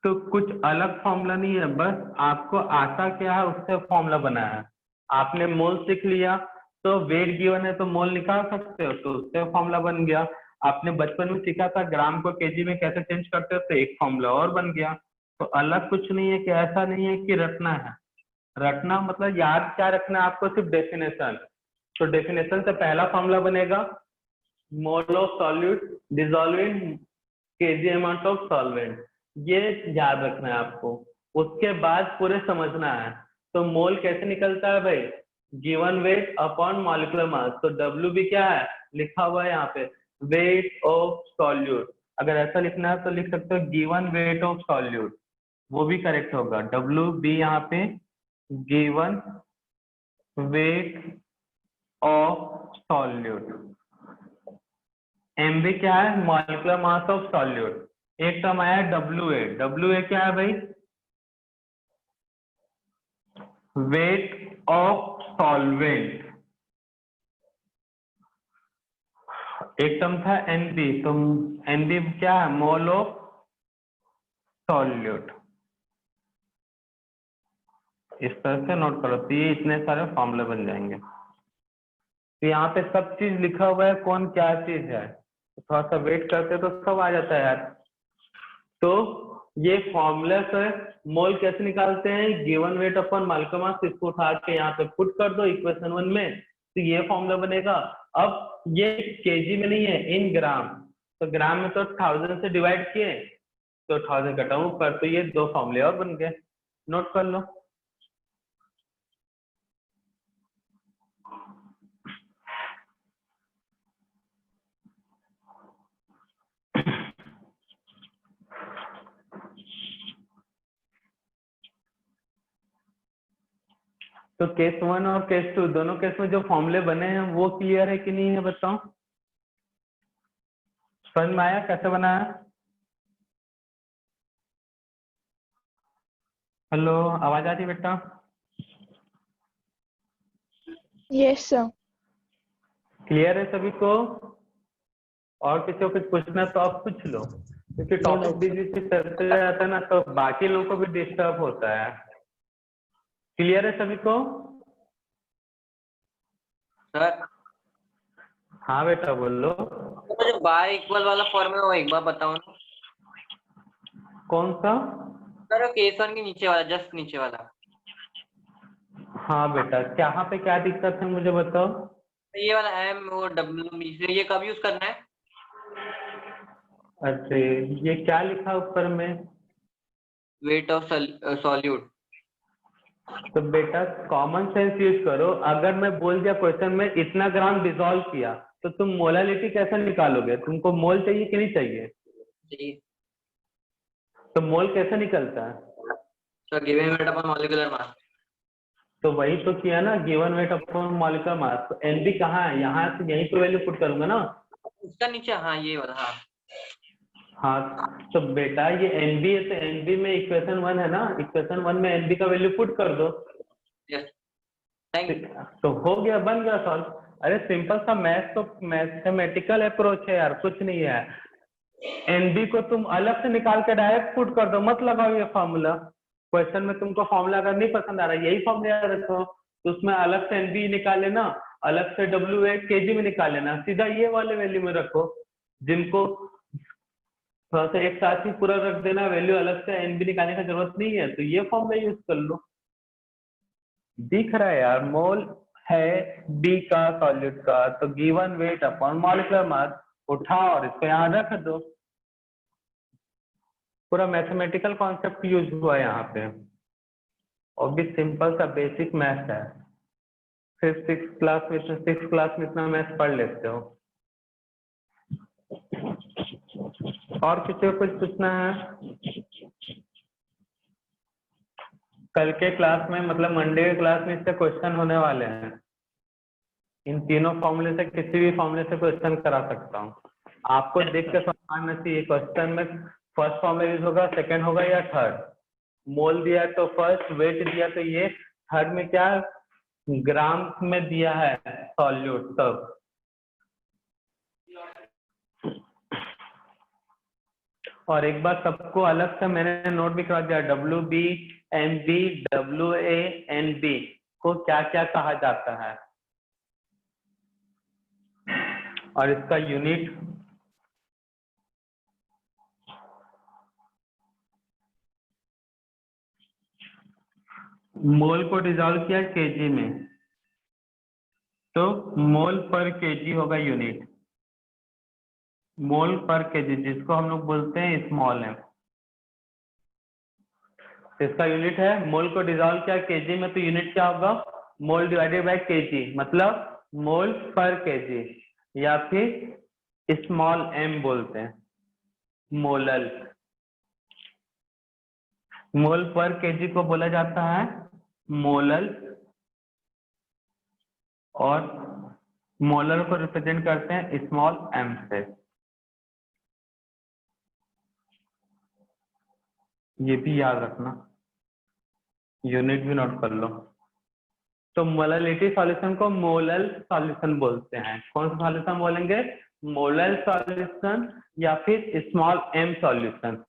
तो कुछ अलग फॉर्मूला नहीं है, बस आपको आता क्या है उससे फॉर्मूला बनाया है। आपने मोल सीख लिया, तो वेट गिवन है तो मोल निकाल सकते हो, तो उससे फॉर्मूला बन गया। आपने बचपन में सीखा था ग्राम को केजी में कैसे चेंज करते हो, तो एक फॉर्मूला और बन गया। तो अलग कुछ नहीं है कि ऐसा नहीं है कि रटना है। रटना मतलब याद क्या रखना है आपको, सिर्फ डेफिनेशन। तो डेफिनेशन से पहला फॉर्मूला बनेगा mole of solute dissolving KG amount of solvent, ये याद रखना है आपको। उसके बाद पूरे समझना है। तो मोल कैसे निकलता है भाई, given weight upon molecular mass. तो डब्ल्यू बी क्या है, लिखा हुआ है यहाँ पे, वेट ऑफ सॉल्यूट। अगर ऐसा लिखना है तो लिख सकते हो गिवन वेट ऑफ सॉल्यूट, वो भी करेक्ट होगा। डब्ल्यू बी यहाँ पे given weight of solute. M B क्या है, मॉलिक्यूलर मास ऑफ सॉल्यूट। एक टर्म आया डब्ल्यू ए, डब्ल्यू ए क्या है भाई, वेट ऑफ सॉल्वेंट। एक टर्म था एनबी, तो एनबी क्या है, मोल ऑफ सॉल्यूट। इस तरह से नोट करो, तो ये इतने सारे फॉर्मूले बन जाएंगे। तो यहाँ पे सब चीज लिखा हुआ है, कौन क्या चीज है। तो थोड़ा सा वेट करते तो सब आ जाता है यार। तो ये फॉर्मूला से मोल कैसे निकालते हैं, given weight upon molecular mass, इसको उठा के यहाँ पे पुट कर दो इक्वेशन 1 में, तो ये फॉर्मूला बनेगा। अब ये केजी में नहीं है, इन ग्राम। तो ग्राम में तो 1000 से डिवाइड किए, तो 1000 घटाऊं ऊपर, तो ये दो फॉर्मूले और बन गए, नोट कर लो। तो केस 1 और केस 2 दोनों केस में जो फॉर्मूले बने हैं वो क्लियर है कि नहीं है, बताओ। समझ में आया कैसे बनाया। हेलो, आवाज आ रही बेटा। Yes sir. क्लियर है सभी को। और किसी को कुछ पूछना है तो आप पूछ लो, क्योंकि टॉपिक बीच बीच में चलते जाता है ना, तो बाकी लोगों को भी डिस्टर्ब होता है। क्लियर है सभी को। सर हाँ बेटा बोलो। तो जो बाय इक्वल वाला फॉर्मूला वो एक बार बताओ ना। कौन सा। सर केस 1 के नीचे वाला, जस्ट नीचे वाला। हाँ बेटा, यहाँ पे क्या दिक्कत है मुझे बताओ। ये वाला एम और डब्ल्यू बी से ये कब यूज करना है। अच्छा, ये क्या लिखा ऊपर में, वेट ऑफ सॉल्यूट। तो बेटा कॉमन सेंस यूज करो। अगर मैं बोल दिया क्वेश्चन में इतना ग्राम डिसॉल्व किया, तो तुम मोलालिटी कैसे निकालोगे, तुमको मोल चाहिए कि नहीं चाहिए। जी तो मोल कैसे निकलता है, sir given weight upon molecular mass. तो वही तो किया ना, given weight upon molecular mass. तो एनबी कहाँ है, यहाँ से यहीं पे वैल्यू पुट करूंगा ना। उसका नीचे, हाँ ये वाला, हाँ। हाँ तो बेटा ये एनबी है, तो एनबी में इक्वेशन 1 है ना, इक्वेशन 1 में एनबी का वैल्यू पुट कर दो। Yes, thank you. तो हो गया, बन गया सॉल्व। अरे सिंपल सा मैथ, तो मैथमेटिकल अप्रोच है यार, कुछ नहीं है। एनबी को तुम अलग से निकाल के डायरेक्ट पुट कर दो, मत लगाओ ये फॉर्मूला। क्वेश्चन में तुमको फॉर्मूला अगर नहीं पसंद आ रहा है, यही फॉर्मूला याद रखो, तो उसमें अलग से एनबी निकाल लेना, अलग से डब्ल्यू ए केजी में निकाल लेना, सीधा ये वाले वैल्यू में रखो। जिनको थोड़ा सा एक साथ ही पूरा रख देना वैल्यू, अलग से एनबी निकालने की जरूरत नहीं है, तो ये फॉर्मूला यूज कर लो। दिख रहा है यार, मोल है बी का सॉल्यूट का, तो given weight upon molecular mass उठाओ और इसको यहाँ रख दो। पूरा मैथमेटिकल कॉन्सेप्ट यूज हुआ है यहाँ पे, और भी सिंपल सा बेसिक मैथ है। फिर 6th क्लास में इतना मैथ पढ़ लेते हो। और किसी को कुछ पूछना है। कल के क्लास में, मतलब मंडे के क्लास में इससे क्वेश्चन होने वाले हैं। इन तीनों फॉर्मूले से किसी भी फॉर्मूले से क्वेश्चन करा सकता हूँ। आपको देख के समझना चाहिए क्वेश्चन में फर्स्ट फॉर्मूला यूज होगा, सेकंड होगा या थर्ड। मोल दिया तो फर्स्ट, वेट दिया तो ये, थर्ड में क्या ग्राम में दिया है सॉल्यूट तब। और एक बार सबको अलग से मैंने नोट भी करा दिया, W B M B W A N B को क्या क्या कहा जाता है, और इसका यूनिट मोल को डिसॉल्व किया केजी में, तो मोल पर केजी होगा यूनिट। मोल पर केजी जिसको हम लोग बोलते हैं स्मॉल एम, इसका यूनिट है। मोल को डिसॉल्व किया केजी में, तो यूनिट क्या होगा? मोल डिवाइडेड बाय केजी, मतलब मोल पर केजी, या फिर स्मॉल एम बोलते हैं, मोलल। मोल पर केजी को बोला जाता है मोलल, और मोलर को रिप्रेजेंट करते हैं स्मॉल एम से। ये भी याद रखना, यूनिट भी नोट कर लो। तो मोललिटी सॉल्यूशन को मोलल सॉल्यूशन बोलते हैं। कौन सा सॉल्यूशन बोलेंगे? मोलल सॉल्यूशन या फिर स्मॉल एम सॉल्यूशन।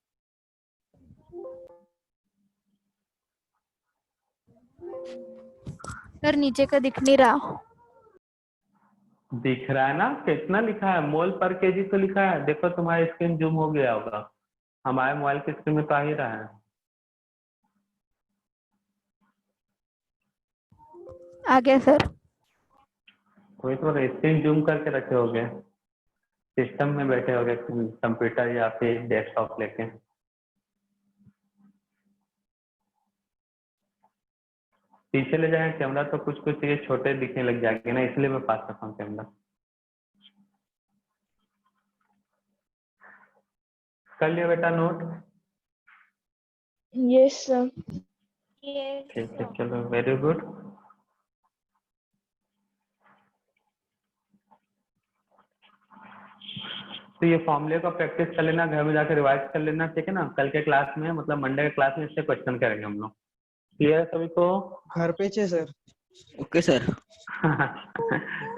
सर नीचे का दिख नहीं रहा। दिख रहा है ना, कितना लिखा है? मोल पर केजी तो लिखा है। देखो तुम्हारा स्क्रीन जूम हो गया होगा, हमारे मोबाइल की स्क्रीन में तो आ ही रहा है। आ गया सर। कोई तो स्क्रीन जूम करके रखे होगे, सिस्टम में बैठे होगे कंप्यूटर या फिर डेस्कटॉप लेके। पीछे ले जाए कैमरा तो कुछ कुछ ये छोटे दिखने लग जाएंगे ना, इसलिए मैं पास रखा हूँ कैमरा। कर लिया बेटा नोट? Yes sir. ठीक है, चलो वेरी गुड। तो ये फॉर्मूले का प्रैक्टिस कर लेना, घर में जाकर रिवाइज कर लेना, ठीक है ना? कल के क्लास में, मतलब मंडे के क्लास में इससे क्वेश्चन करेंगे हम लोग। क्लियर है सभी को? घर पे छे सर। Okay sir.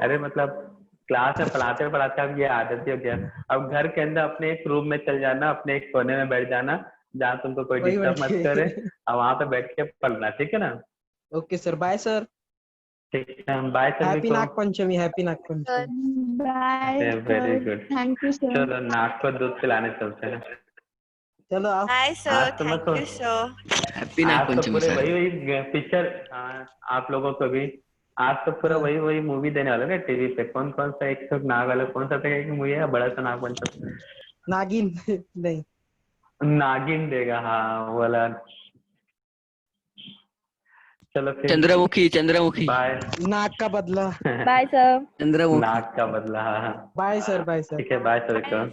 अरे मतलब क्लास में पढ़ाते पढ़ाते अब ये आदत ही हो गया। अब घर के अंदर अपने एक रूम में चल जाना, अपने एक कोने में बैठ जाना जहाँ तुमको कोई वही डिस्टर्ब मत बैठ के। करे, और वहां पे बैठ के पढ़ना, ठीक है ना? Okay sir, bye sir. ठीक है, बाय सभी हैप्पी को। Nag Panchami, happy Nag Panchami. Bye very sir, good. Thank you sir. चलो नाक को दूध पिलाने चलते हैं। चलो आप। Hi sir, आज तो मैं thank तो you sir. हैप्पी नाग आज तो पंचमी पूरे सर। वही पिक्चर, आप लोगों को भी आज तो पूरा वही मूवी देने वाला है टीवी पे। कौन कौन सा एक नाग वाला, कौन सा था एक मूवी है बड़ा सा नाग पंचम? नागिन नहीं। नागिन देगा, हाँ वो वाला। चलो फिर चंद्रमुखी, चंद्रमुखी। बाय। नाग का बदला। Bye sir. चंद्रमुखी। नाग का बदला, हाँ हाँ। Bye sir, bye sir. ठीक है, बाय सभी को।